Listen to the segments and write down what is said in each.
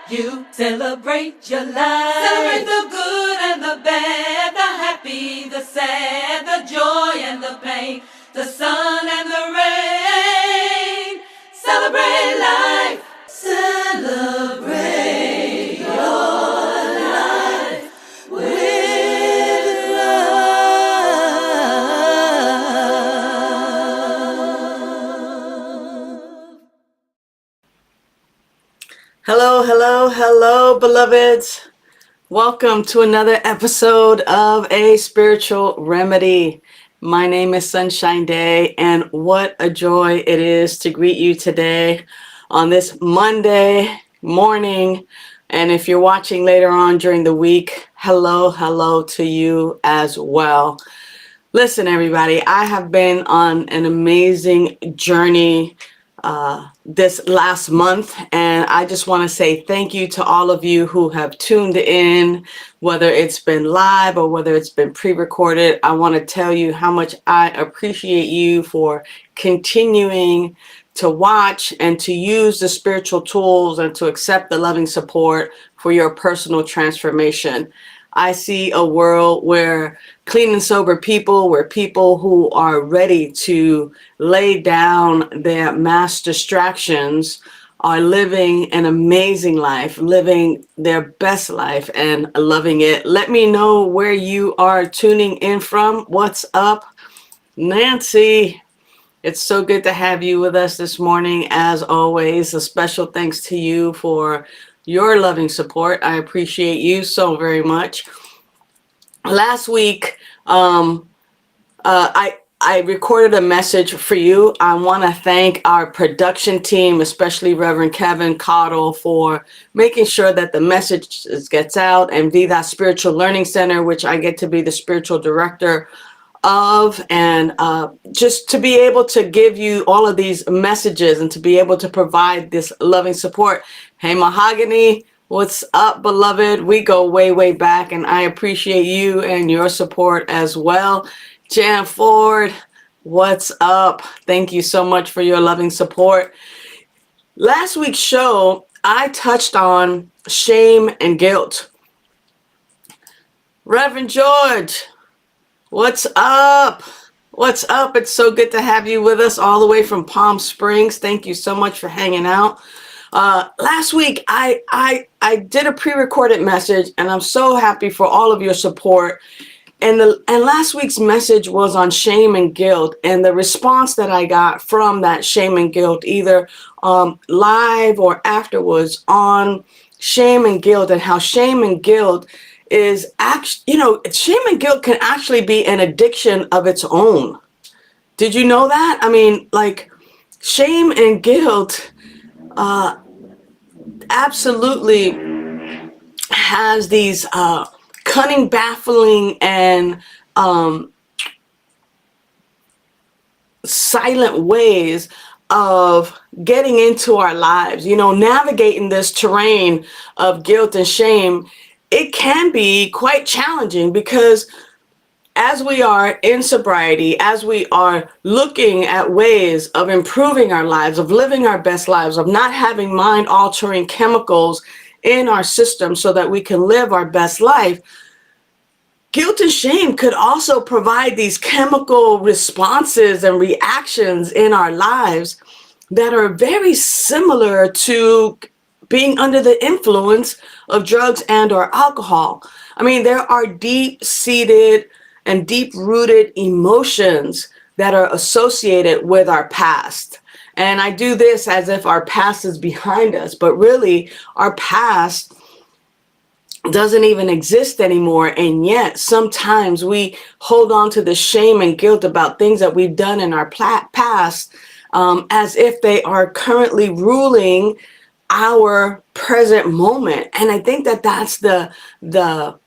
You celebrate your life. Celebrate the good and the bad, the happy, the sad, the joy and the pain, the sun and the rain. Celebrate life. Celebrate your life with love. Hello, hello, hello, beloveds. Welcome to another episode of A Spiritual Remedy. My name is Sunshine Daye, and what a joy it is to greet you today on this Monday morning. And if you're watching later on during the week, hello to you as well. Listen, everybody, I have been on an amazing journey this last month, and I just want to say thank you to all of you who have tuned in, whether it's been live or whether it's been pre-recorded. I want to tell you how much I appreciate you for continuing to watch and to use the spiritual tools and to accept the loving support for your personal transformation. I see a world where clean and sober people, where people who are ready to lay down their mass distractions are living an amazing life, living their best life and loving it. Let me know where you are tuning in from. What's up, Nancy? It's so good to have you with us this morning. As always, a special thanks to you for your loving support. I appreciate you so very much. Last week, I recorded a message for you. I want to thank our production team, especially Reverend Kevin Cottle, for making sure that the message gets out, and Vida Spiritual Learning Center, which I get to be the spiritual director of, and just to be able to give you all of these messages and to be able to provide this loving support. Hey, Mahogany, what's up, beloved? We go way back, and I appreciate you and your support as well. Jan Ford, what's up? Thank you so much for your loving support. Last week's show, I touched on shame and guilt. Reverend George, what's up? What's up? It's so good to have you with us all the way from Palm Springs. Thank you so much for hanging out. Last week, I did a pre-recorded message, and I'm so happy for all of your support. And last week's message was on shame and guilt, and the response that I got from that shame and guilt, either live or afterwards, on shame and guilt, and how shame and guilt is actually, shame and guilt can actually be an addiction of its own. Did you know that? I mean, like, shame and guilt absolutely has these cunning, baffling, and silent ways of getting into our lives. Navigating this terrain of guilt and shame, it can be quite challenging, because as we are in sobriety, as we are looking at ways of improving our lives, of living our best lives, of not having mind-altering chemicals in our system so that we can live our best life, guilt and shame could also provide these chemical responses and reactions in our lives that are very similar to being under the influence of drugs and or alcohol. I mean, there are deep-seated and deep-rooted emotions that are associated with our past. And I do this as if our past is behind us, but really our past doesn't even exist anymore. And yet sometimes we hold on to the shame and guilt about things that we've done in our past, as if they are currently ruling our present moment. And I think that that's the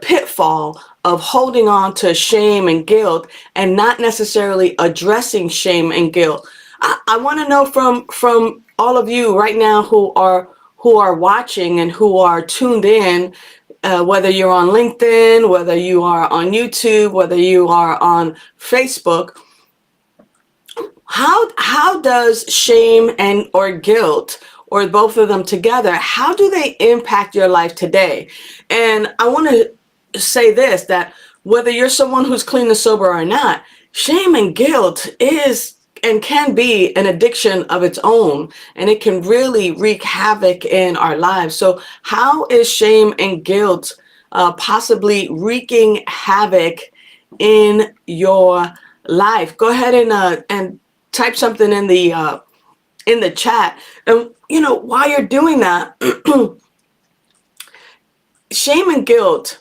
pitfall of holding on to shame and guilt and not necessarily addressing shame and guilt. I want to know from all of you right now who are watching and who are tuned in, whether you're on LinkedIn, whether you are on YouTube, whether you are on Facebook, how does shame and or guilt or both of them together, how do they impact your life today? And I want to say this, that whether you're someone who's clean and sober or not, shame and guilt is and can be an addiction of its own, and it can really wreak havoc in our lives. So how is shame and guilt possibly wreaking havoc in your life? Go ahead and type something in the chat. And while you're doing that, shame and guilt,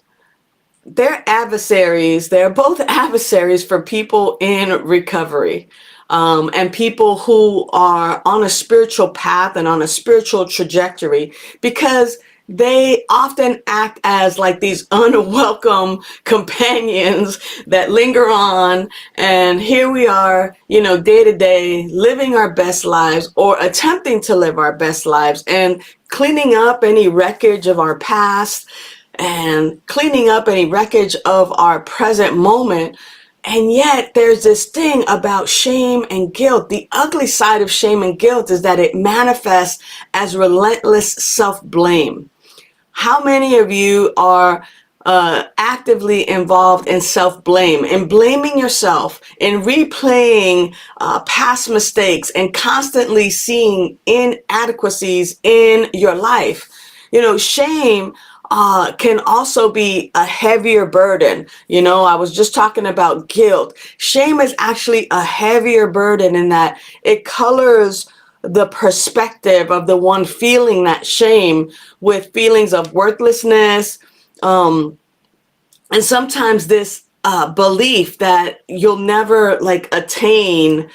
they're adversaries. They're both adversaries for people in recovery, and people who are on a spiritual path and on a spiritual trajectory, because they often act as like these unwelcome companions that linger on. And here we are, day to day, living our best lives or attempting to live our best lives and cleaning up any wreckage of our past and cleaning up any wreckage of our present moment. And yet there's this thing about shame and guilt. The ugly side of shame and guilt is that it manifests as relentless self-blame. How many of you are actively involved in self-blame, in blaming yourself, in replaying past mistakes, and constantly seeing inadequacies in your life? Shame can also be a heavier burden. I was just talking about guilt. Shame is actually a heavier burden in that it colors the perspective of the one feeling that shame with feelings of worthlessness, and sometimes this belief that you'll never attain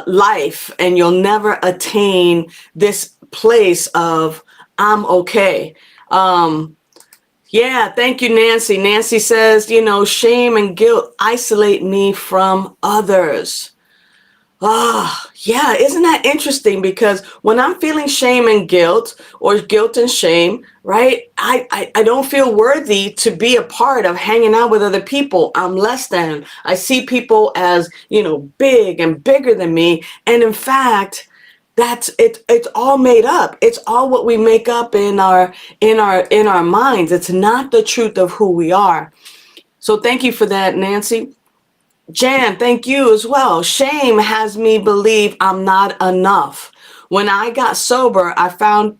life, and you'll never attain this place of I'm okay. Yeah, thank you, Nancy. Nancy says, shame and guilt isolate me from others. Yeah, isn't that interesting? Because when I'm feeling shame and guilt, or guilt and shame, right, I don't feel worthy to be a part of hanging out with other people. I'm less than. I see people as, big and bigger than me. And in fact, that's it. It's all made up. It's all what we make up in our minds. It's not the truth of who we are. So thank you for that, Nancy. Jan, thank you as well. Shame has me believe I'm not enough. When I got sober, I found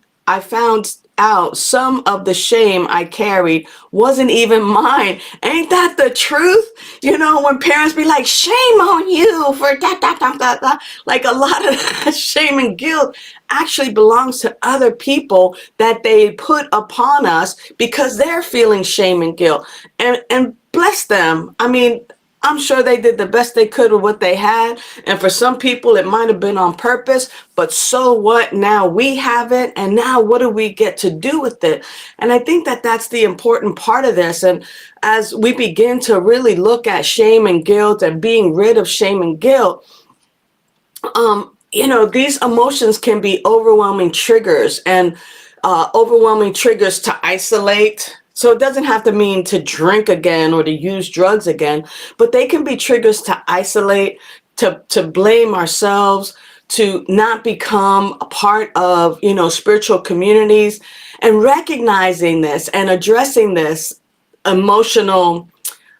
out some of the shame I carried wasn't even mine. Ain't that the truth? When parents be like, shame on you for that. Like, a lot of that shame and guilt actually belongs to other people that they put upon us because they're feeling shame and guilt. And bless them. I mean, I'm sure they did the best they could with what they had. And for some people, it might have been on purpose, but so what? Now we have it. And now what do we get to do with it? And I think that that's the important part of this. And as we begin to really look at shame and guilt and being rid of shame and guilt, these emotions can be overwhelming triggers, and overwhelming triggers to isolate. So it doesn't have to mean to drink again or to use drugs again, but they can be triggers to isolate, to blame ourselves, to not become a part of, spiritual communities. And recognizing this and addressing this emotional,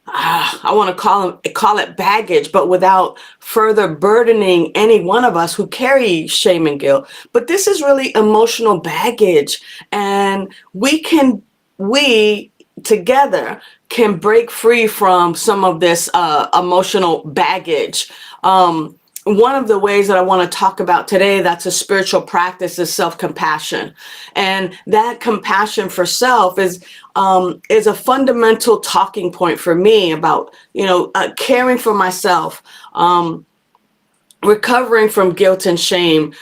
I want to call it baggage, but without further burdening any one of us who carry shame and guilt. But this is really emotional baggage, and we together can break free from some of this emotional baggage. One of the ways that I want to talk about today that's a spiritual practice is self-compassion. And that compassion for self is a fundamental talking point for me about, caring for myself, recovering from guilt and shame,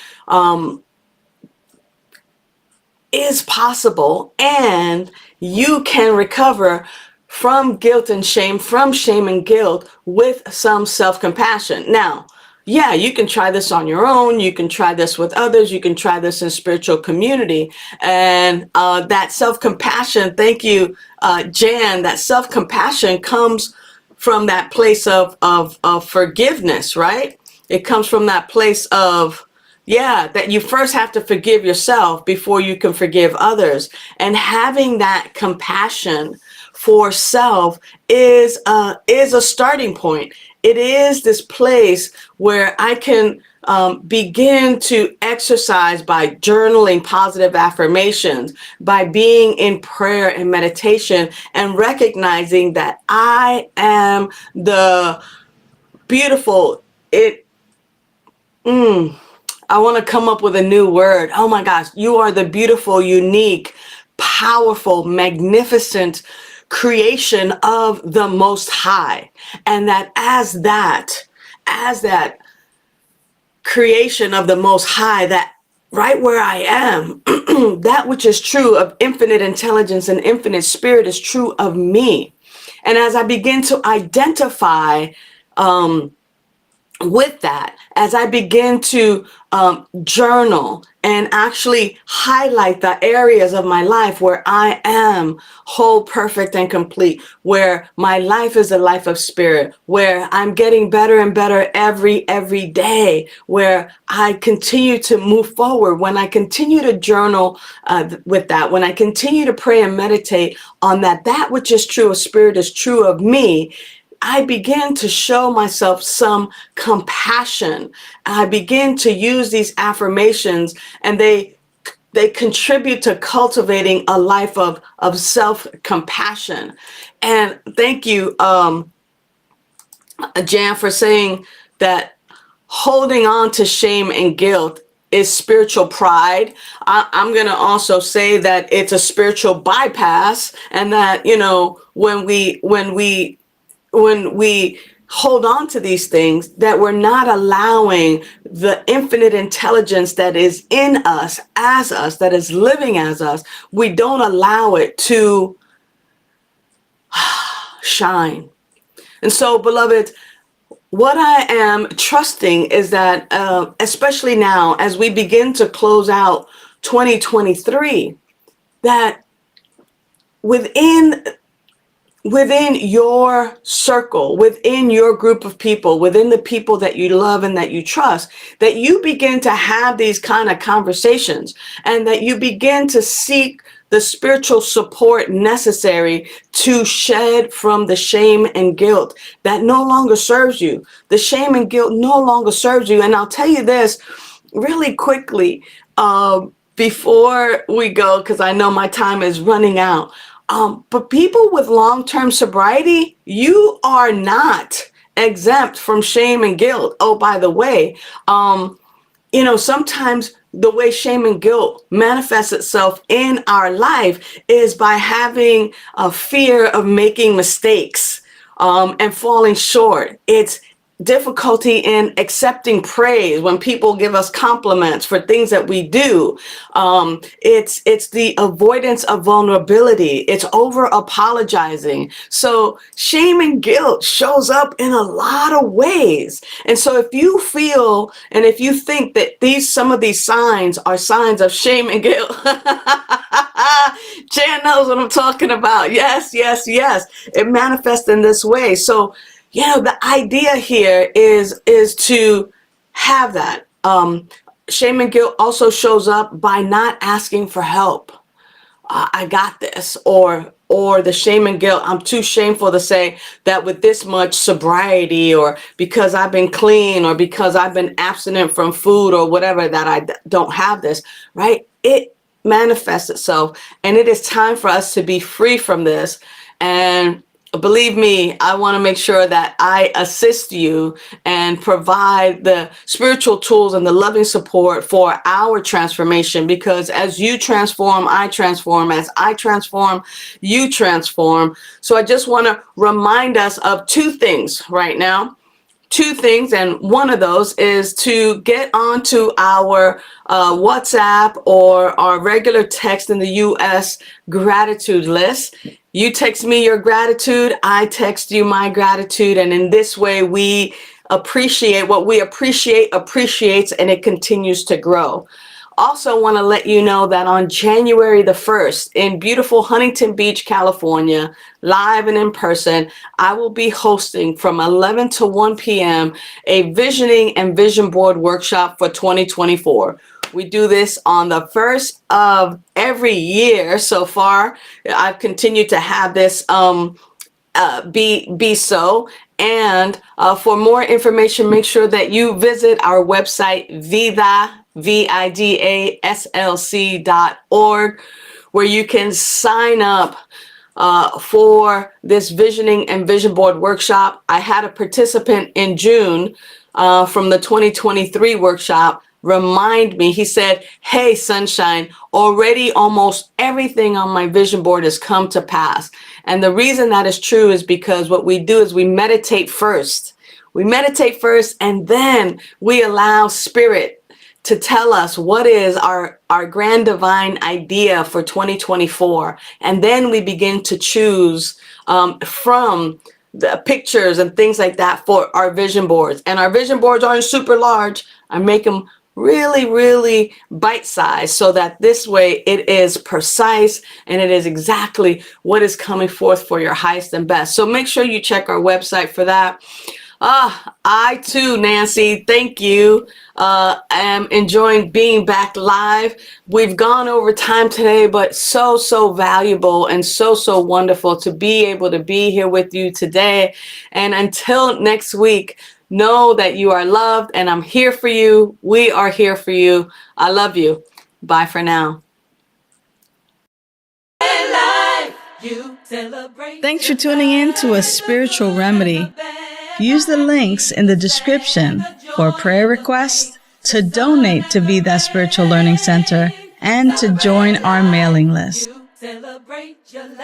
is possible, and you can recover from guilt and shame, from shame and guilt, with some self-compassion. Now, yeah, you can try this on your own. You can try this with others. You can try this in spiritual community. And that self-compassion, thank you, Jan, that self-compassion comes from that place of forgiveness, right? It comes from that place of Yeah, that you first have to forgive yourself before you can forgive others. And having that compassion for self is a starting point. It is this place where I can begin to exercise by journaling positive affirmations, by being in prayer and meditation, and recognizing that I am the beautiful. I want to come up with a new word. Oh my gosh, you are the beautiful, unique, powerful, magnificent creation of the Most High. And that as that creation of the Most High, that right where I am, that which is true of infinite intelligence and infinite spirit is true of me. And as I begin to identify with that, as I begin to journal and actually highlight the areas of my life where I am whole, perfect, and complete, where my life is a life of spirit, where I'm getting better and better every day, where I continue to move forward, when I continue to journal with that, when I continue to pray and meditate on that which is true of spirit is true of me, I begin to show myself some compassion. I begin to use these affirmations, and they contribute to cultivating a life of self-compassion. And thank you, Jan, for saying that holding on to shame and guilt is spiritual pride. I'm going to also say that it's a spiritual bypass, and that, when we hold on to these things, that we're not allowing the infinite intelligence that is in us, as us, that is living as us, we don't allow it to shine. And so, beloved, what I am trusting is that, especially now, as we begin to close out 2023, that within your circle, within your group of people, within the people that you love and that you trust, that you begin to have these kind of conversations, and that you begin to seek the spiritual support necessary to shed from the shame and guilt that no longer serves you. The shame and guilt no longer serves you. And I'll tell you this really quickly, before we go, because I know my time is running out. But people with long-term sobriety, you are not exempt from shame and guilt. Oh, by the way, sometimes the way shame and guilt manifests itself in our life is by having a fear of making mistakes and falling short. It's difficulty in accepting praise when people give us compliments for things that we do. It's the avoidance of vulnerability. It's over apologizing. So shame and guilt shows up in a lot of ways. And so if you feel, and if you think that some of these signs are signs of shame and guilt, Jan knows what I'm talking about. Yes. It manifests in this way. So the idea here is to have that. Shame and guilt also shows up by not asking for help. I got this, or the shame and guilt. I'm too shameful to say that with this much sobriety, or because I've been clean, or because I've been abstinent from food or whatever, that I don't have this, right? It manifests itself, and it is time for us to be free from this. And believe me, I want to make sure that I assist you and provide the spiritual tools and the loving support for our transformation, because as you transform, I transform. As I transform, you transform. So I just want to remind us of two things right now. Two things, and one of those is to get onto our WhatsApp or our regular text in the U.S. gratitude list. You text me your gratitude, I text you my gratitude, and in this way we appreciate what we appreciate, appreciates, and it continues to grow. Also want to let you know that on January the 1st in beautiful Huntington Beach, California, live and in person, I will be hosting from 11 to 1 p.m. a visioning and vision board workshop for 2024. We do this on the first of every year so far. I've continued to have this be so. And for more information, make sure that you visit our website, VIDASLC.org, where you can sign up for this visioning and vision board workshop. I had a participant in June from the 2023 workshop remind me. He said, "Hey, Sunshine, already almost everything on my vision board has come to pass." And the reason that is true is because what we do is we meditate first. We meditate first, and then we allow spirit to tell us what is our grand divine idea for 2024. And then we begin to choose from the pictures and things like that for our vision boards. And our vision boards aren't super large. I make them really, really bite-sized so that this way it is precise and it is exactly what is coming forth for your highest and best. So make sure you check our website for that. I too, Nancy, thank you. Am enjoying being back live. We've gone over time today, but so valuable and so wonderful to be able to be here with you today. And until next week, know that you are loved and I'm here for you. We are here for you. I love you. Bye for now. Thanks for tuning in to A Spiritual Remedy. Use the links in the description for prayer requests, to donate to Be That Spiritual Learning Center, and to join our mailing list.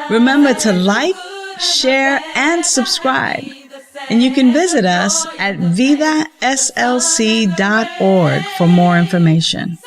Remember to like, share, and subscribe. And you can visit us at vidaslc.org for more information.